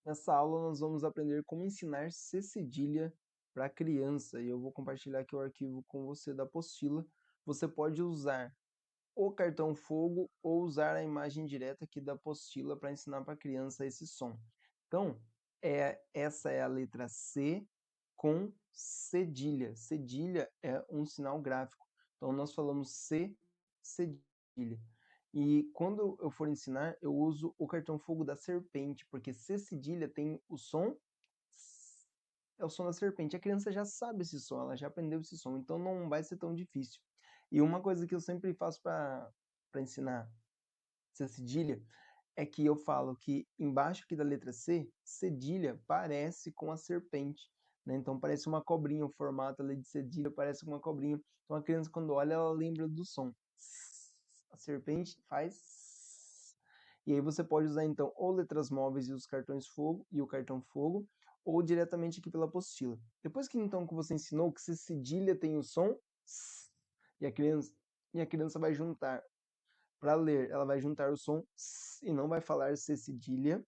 Nessa aula nós vamos aprender como ensinar C cedilha para criança e eu vou compartilhar aqui o arquivo com você da apostila. Você pode usar o cartão fogo ou usar a imagem direta aqui da apostila para ensinar para a criança esse som. Então, essa é a letra C com cedilha. Cedilha é um sinal gráfico. Então, nós falamos C cedilha. E quando eu for ensinar, eu uso o cartão fogo da serpente, porque C cedilha tem o som S, é o som da serpente. A criança já sabe esse som, ela já aprendeu esse som, então não vai ser tão difícil. E uma coisa que eu sempre faço para ensinar C cedilha é que eu falo que embaixo aqui da letra C, cedilha parece com a serpente, né? Então parece uma cobrinha, o formato ali de cedilha parece uma cobrinha. Então a criança quando olha, ela lembra do som. A serpente faz. E aí você pode usar então ou letras móveis e os cartões fogo e o cartão fogo, ou diretamente aqui pela apostila. Depois que então que você ensinou que se cedilha tem o som e a criança vai juntar para ler, ela vai juntar o som s e não vai falar C cedilha.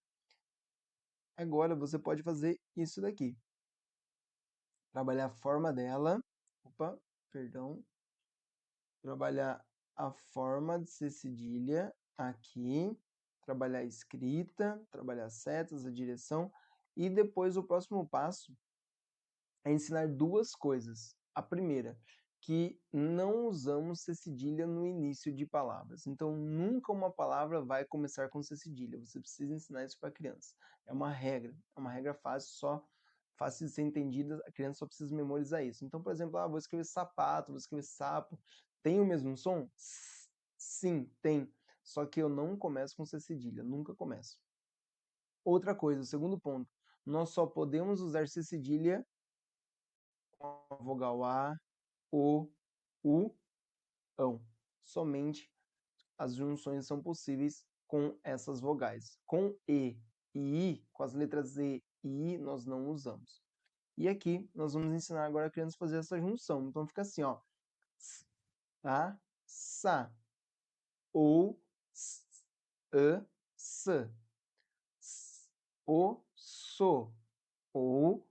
Agora você pode fazer isso daqui. Trabalhar a forma dela. Opa, perdão. Trabalhar a forma de C cedilha aqui. Trabalhar a escrita, trabalhar as setas, a direção. E depois o próximo passo é ensinar duas coisas. A primeira, que não usamos C cedilha no início de palavras. Então, nunca uma palavra vai começar com C cedilha. Você precisa ensinar isso para a criança. É uma regra fácil, só fácil de ser entendida, a criança só precisa memorizar isso. Então, por exemplo, vou escrever sapato, vou escrever sapo. Tem o mesmo som? Sim, tem. Só que eu não começo com C cedilha, nunca começo. Outra coisa, o segundo ponto, nós só podemos usar C cedilha com a vogal A, O, U, ão. Somente as junções são possíveis com essas vogais. Com e I, com as letras E e I, nós não usamos. E aqui nós vamos ensinar agora a criança a fazer essa junção. Então fica assim, ó. Sa, sa. Ou, s, s. O, so. Ou,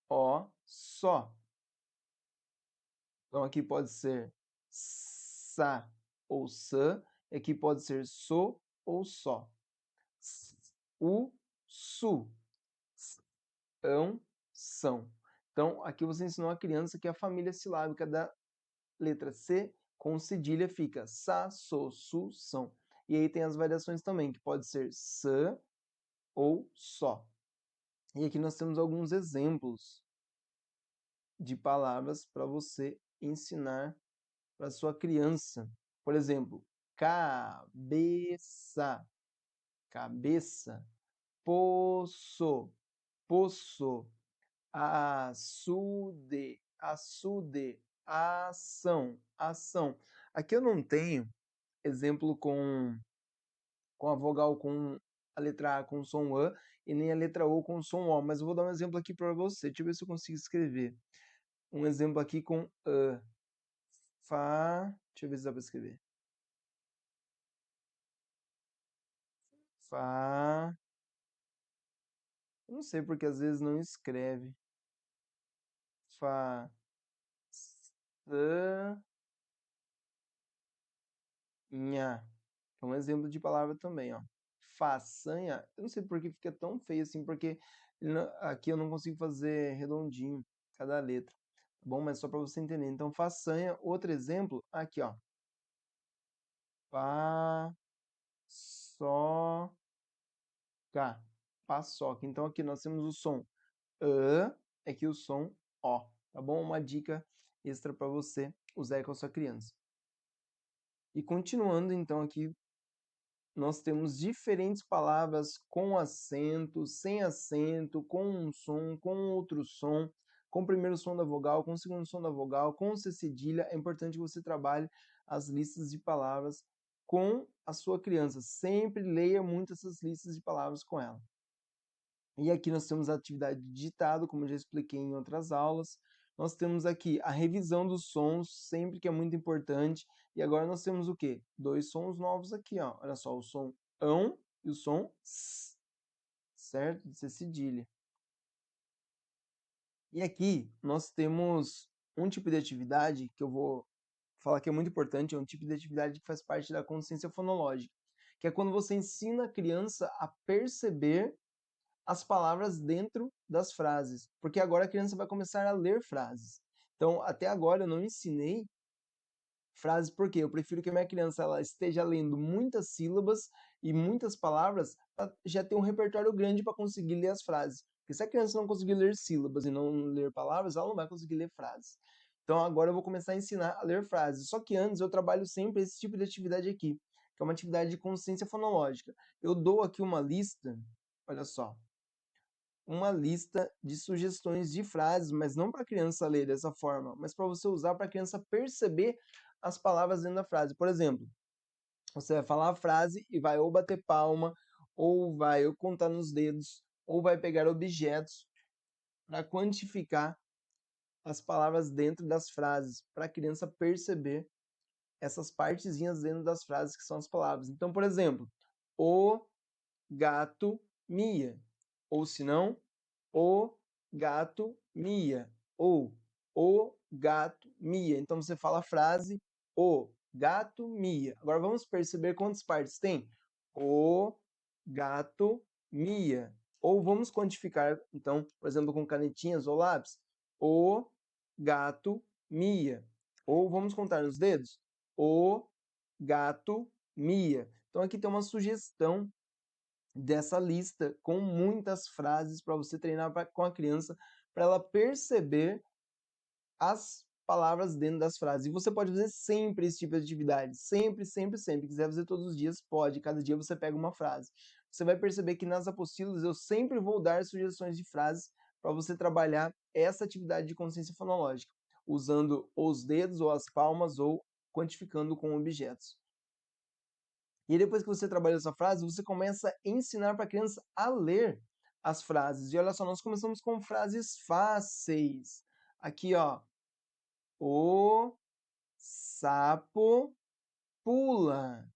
o, só. Então aqui pode ser sa ou sã, e aqui pode ser so ou só. U, su, ão, são. Então aqui você ensinou a criança que a família silábica da letra C com cedilha fica sa, so, su, são. E aí tem as variações também, que pode ser sã ou só. E aqui nós temos alguns exemplos de palavras para você ensinar para sua criança. Por exemplo, cabeça, cabeça, poço, poço, açude, açude, ação, ação. Aqui eu não tenho exemplo com a vogal com a letra A com som A e nem a letra O com som O, mas eu vou dar um exemplo aqui para você. Deixa eu ver se eu consigo escrever. Um exemplo aqui com A. Deixa eu ver se dá para escrever. Fá. Eu não sei porque às vezes não escreve. Façanha. É um exemplo de palavra também, ó. Façanha. Eu não sei por que fica tão feio assim, porque aqui eu não consigo fazer redondinho cada letra. Tá bom? Mas só para você entender. Então, façanha. Outro exemplo, aqui, ó. Paçoca. Paçoca. Então, aqui nós temos o som aqui o som O, tá bom? Uma dica extra para você usar com a sua criança. E continuando, então, aqui nós temos diferentes palavras com acento, sem acento, com um som, com outro som, com o primeiro som da vogal, com o segundo som da vogal, com C cedilha. É importante que você trabalhe as listas de palavras com a sua criança. Sempre leia muito essas listas de palavras com ela. E aqui nós temos a atividade de ditado, como eu já expliquei em outras aulas. Nós temos aqui a revisão dos sons, sempre que é muito importante. E agora nós temos o quê? Dois sons novos aqui, ó. Olha só, o som ão e o som s. certo? De ser cedilha. E aqui nós temos um tipo de atividade que eu vou falar que é muito importante, é um tipo de atividade que faz parte da consciência fonológica, que é quando você ensina a criança a perceber as palavras dentro das frases, porque agora a criança vai começar a ler frases. Então, até agora eu não ensinei frases porque eu prefiro que a minha criança ela esteja lendo muitas sílabas e muitas palavras para já ter um repertório grande para conseguir ler as frases. Porque se a criança não conseguir ler sílabas e não ler palavras, ela não vai conseguir ler frases. Então agora eu vou começar a ensinar a ler frases. Só que antes eu trabalho sempre esse tipo de atividade aqui, que é uma atividade de consciência fonológica. Eu dou aqui uma lista, olha só, uma lista de sugestões de frases, mas não para a criança ler dessa forma, mas para você usar para a criança perceber as palavras dentro da frase. Por exemplo, você vai falar a frase e vai ou bater palma, ou vai ou contar nos dedos, ou vai pegar objetos para quantificar as palavras dentro das frases, para a criança perceber essas partezinhas dentro das frases que são as palavras. Então, por exemplo, o gato mia, ou se não, o gato mia, ou o gato mia. Então você fala a frase o gato mia. Agora vamos perceber quantas partes tem. O gato mia. Ou vamos quantificar, então, por exemplo, com canetinhas ou lápis. O gato mia. Ou vamos contar nos dedos. O gato mia. Então aqui tem uma sugestão dessa lista com muitas frases para você treinar com a criança, para ela perceber as palavras dentro das frases. E você pode fazer sempre esse tipo de atividade, sempre, sempre, sempre. Quiser fazer todos os dias, pode. Cada dia você pega uma frase. Você vai perceber que nas apostilas eu sempre vou dar sugestões de frases para você trabalhar essa atividade de consciência fonológica, usando os dedos ou as palmas ou quantificando com objetos. E depois que você trabalha essa frase, você começa a ensinar para a criança a ler as frases. E olha só, nós começamos com frases fáceis. Aqui, ó. O sapo pula.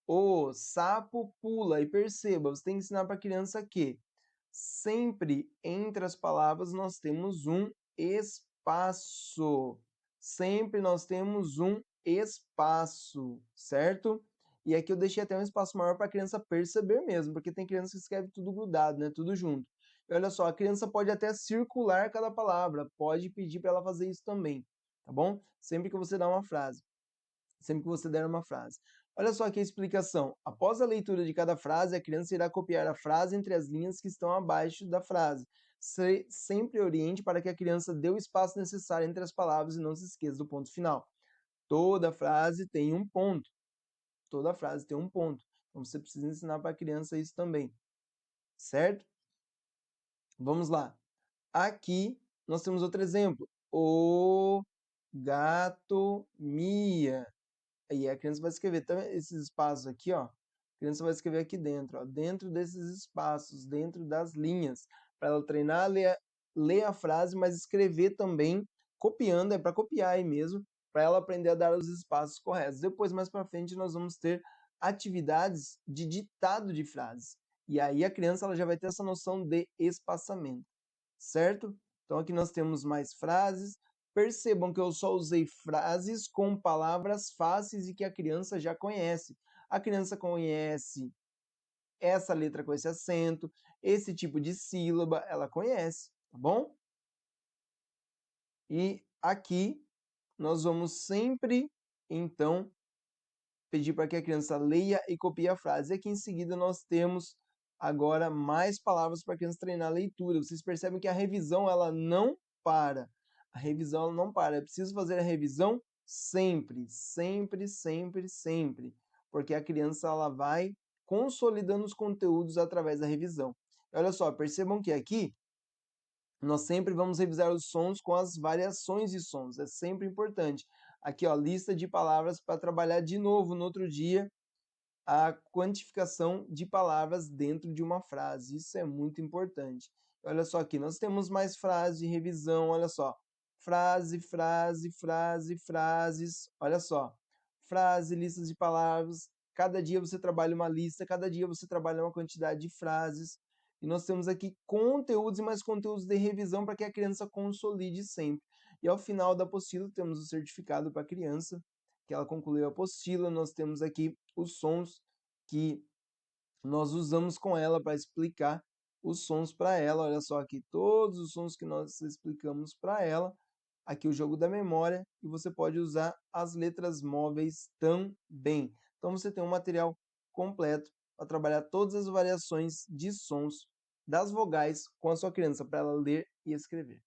O sapo pula. E perceba, você tem que ensinar para a criança que sempre entre as palavras nós temos um espaço. Sempre nós temos um espaço, certo? E aqui eu deixei até um espaço maior para a criança perceber mesmo, porque tem criança que escreve tudo grudado, né? Tudo junto. E olha só, a criança pode até circular cada palavra, pode pedir para ela fazer isso também, tá bom? Sempre que você dá uma frase, sempre que você der uma frase. Olha só aqui a explicação. Após a leitura de cada frase, a criança irá copiar a frase entre as linhas que estão abaixo da frase. Sempre oriente para que a criança dê o espaço necessário entre as palavras e não se esqueça do ponto final. Toda frase tem um ponto. Toda frase tem um ponto. Então você precisa ensinar para a criança isso também. Certo? Vamos lá. Aqui nós temos outro exemplo. O gato mia. E a criança vai escrever também esses espaços aqui, ó. A criança vai escrever aqui dentro, ó, dentro desses espaços, dentro das linhas, para ela treinar a ler a frase, mas escrever também, copiando, é para copiar aí mesmo, para ela aprender a dar os espaços corretos. Depois, mais para frente, nós vamos ter atividades de ditado de frases. E aí a criança ela já vai ter essa noção de espaçamento, certo? Então aqui nós temos mais frases. Percebam que eu só usei frases com palavras fáceis e que a criança já conhece. A criança conhece essa letra com esse acento, esse tipo de sílaba, ela conhece, tá bom? E aqui nós vamos sempre, então, pedir para que a criança leia e copie a frase. E aqui em seguida nós temos agora mais palavras para a criança treinar a leitura. Vocês percebem que a revisão ela não para. A revisão ela não para. É preciso fazer a revisão sempre, sempre, sempre, sempre, porque a criança ela vai consolidando os conteúdos através da revisão. Olha só, percebam que aqui nós sempre vamos revisar os sons com as variações de sons, é sempre importante. Aqui, ó, lista de palavras para trabalhar de novo no outro dia a quantificação de palavras dentro de uma frase. Isso é muito importante. Olha só aqui, nós temos mais frases de revisão, olha só. Frase, frase, frase, frases, olha só. Frase, listas de palavras. Cada dia você trabalha uma lista, cada dia você trabalha uma quantidade de frases. E nós temos aqui conteúdos e mais conteúdos de revisão para que a criança consolide sempre. E ao final da apostila temos o certificado para a criança, que ela concluiu a apostila. Nós temos aqui os sons que nós usamos com ela para explicar os sons para ela. Olha só aqui todos os sons que nós explicamos para ela. Aqui o jogo da memória, e você pode usar as letras móveis também. Então você tem um material completo para trabalhar todas as variações de sons das vogais com a sua criança, para ela ler e escrever.